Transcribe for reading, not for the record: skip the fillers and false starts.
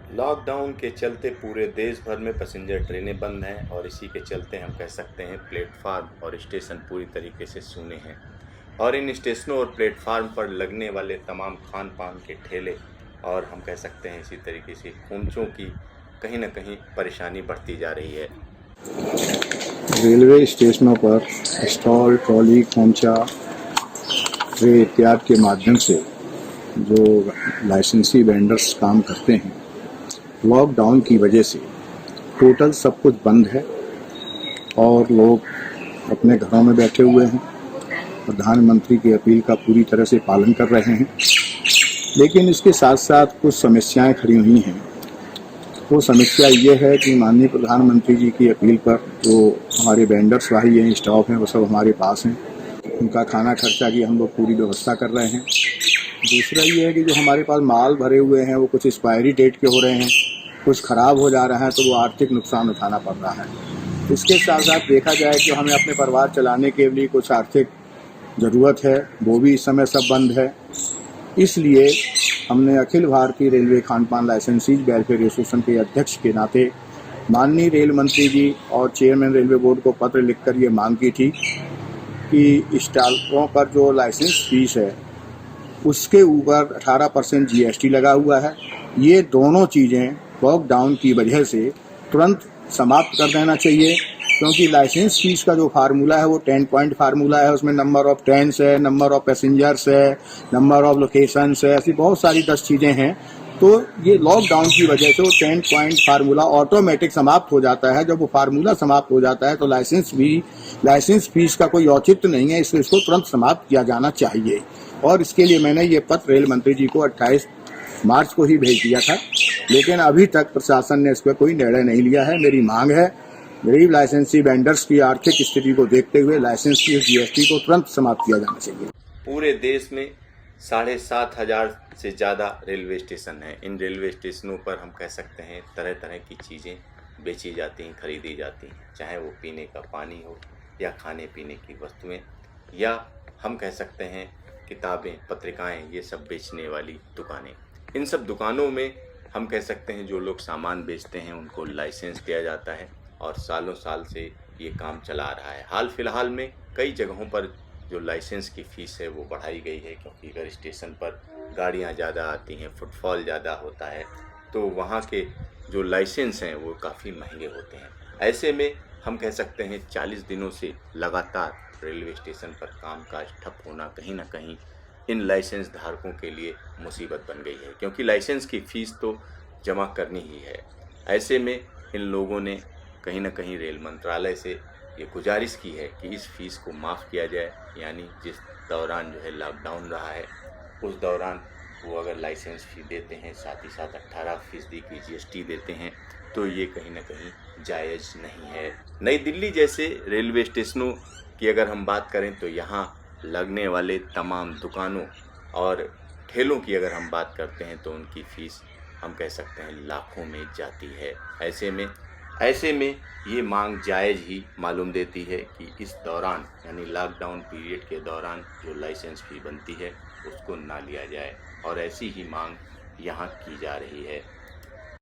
Lockdown के चलते पूरे देश भर में पैसेंजर ट्रेनें बंद हैं और इसी के चलते हम कह सकते हैं प्लेटफार्म और स्टेशन पूरी तरीके से सूने हैं। और इन स्टेशनों और प्लेटफार्म पर लगने वाले तमाम खान पान के ठेले और हम कह सकते हैं इसी तरीके से खोमचों की कहीं ना कहीं परेशानी बढ़ती जा रही है। रेलवे स्टेशनों पर स्टॉल, ट्रॉली, खोमचा, ट्रे इत्यादि के माध्यम से जो लाइसेंसी वेंडर्स काम करते हैं, लॉकडाउन की वजह से टोटल सब कुछ बंद है और लोग अपने घरों में बैठे हुए हैं। प्रधानमंत्री की अपील का पूरी तरह से पालन कर रहे हैं, लेकिन इसके साथ साथ कुछ समस्याएं खड़ी हुई हैं। वो समस्या ये है कि माननीय प्रधानमंत्री जी की अपील पर जो हमारे वेंडर्स भाई हैं, स्टाफ हैं, वो सब हमारे पास हैं। उनका खाना खर्चा की हम लोग पूरी व्यवस्था कर रहे हैं। दूसरा ये है कि जो हमारे पास माल भरे हुए हैं वो कुछ एक्सपायरी डेट के हो रहे हैं, कुछ ख़राब हो जा रहा है, तो वो आर्थिक नुकसान उठाना पड़ रहा है। इसके साथ साथ देखा जाए कि हमें अपने परिवार चलाने के लिए कुछ आर्थिक ज़रूरत है, वो भी इस समय सब बंद है। इसलिए हमने अखिल भारतीय रेलवे खान पान लाइसेंसीज वेलफेयर एसोसिएशन के अध्यक्ष के नाते माननीय रेल मंत्री जी और चेयरमैन रेलवे बोर्ड को पत्र लिखकर ये मांग की थी कि स्टॉलों पर जो लाइसेंस फीस है उसके ऊपर 18% GST लगा हुआ है। ये दोनों चीज़ें लॉकडाउन की वजह से तुरंत समाप्त कर देना चाहिए, क्योंकि लाइसेंस फीस का जो फार्मूला है वो 10 पॉइंट फार्मूला है। उसमें नंबर ऑफ ट्रेन्स है, नंबर ऑफ पैसेंजर्स है, नंबर ऑफ लोकेशंस है, ऐसी बहुत सारी 10 चीज़ें हैं। तो ये लॉकडाउन की वजह से वो 10 पॉइंट फार्मूला ऑटोमेटिक समाप्त हो जाता है। जब वो फार्मूला समाप्त हो जाता है तो लाइसेंस फीस का कोई औचित्य नहीं है, इसलिए इसको तुरंत समाप्त किया जाना चाहिए। और इसके लिए मैंने ये पत्र रेल मंत्री जी को 28 मार्च को ही भेज दिया था, लेकिन अभी तक प्रशासन ने इस पर कोई निर्णय नहीं लिया है। मेरी मांग है, गरीब लाइसेंसी वेंडर्स की आर्थिक स्थिति को देखते हुए लाइसेंस की GST को तुरंत समाप्त किया जाना चाहिए। पूरे देश में 7,500 से ज़्यादा रेलवे स्टेशन हैं। इन रेलवे स्टेशनों पर हम कह सकते हैं तरह तरह की चीज़ें बेची जाती हैं, खरीदी जाती हैं, चाहे वो पीने का पानी हो या खाने पीने की वस्तुएं, या हम कह सकते हैं किताबें, पत्रिकाएं, ये सब बेचने वाली दुकानें। इन सब दुकानों में हम कह सकते हैं जो लोग सामान बेचते हैं उनको लाइसेंस दिया जाता है और सालों साल से ये काम चला रहा है। हाल फिलहाल में कई जगहों पर जो लाइसेंस की फ़ीस है वो बढ़ाई गई है, क्योंकि अगर स्टेशन पर गाड़ियाँ ज़्यादा आती हैं, फुटफॉल ज़्यादा होता है, तो वहाँ के जो लाइसेंस हैं वो काफ़ी महंगे होते हैं। ऐसे में हम कह सकते हैं 40 दिनों से लगातार रेलवे स्टेशन पर कामकाज ठप होना कहीं ना कहीं इन लाइसेंस धारकों के लिए मुसीबत बन गई है, क्योंकि लाइसेंस की फ़ीस तो जमा करनी ही है। ऐसे में इन लोगों ने कहीं ना कहीं रेल मंत्रालय से ये गुजारिश की है कि इस फ़ीस को माफ़ किया जाए, यानी जिस दौरान जो है लॉकडाउन रहा है उस दौरान वो अगर लाइसेंस फ़ी देते हैं, साथ ही साथ 18% की GST देते हैं, तो ये कहीं ना कहीं जायज़ नहीं है। नई दिल्ली जैसे रेलवे स्टेशनों की अगर हम बात करें तो यहाँ लगने वाले तमाम दुकानों और ठेलों की अगर हम बात करते हैं तो उनकी फ़ीस हम कह सकते हैं लाखों में जाती है। ऐसे में ये मांग जायज़ ही मालूम देती है कि इस दौरान यानी लॉकडाउन पीरियड के दौरान जो लाइसेंस फ़ी बनती है उसको ना लिया जाए, और ऐसी ही मांग यहाँ की जा रही है।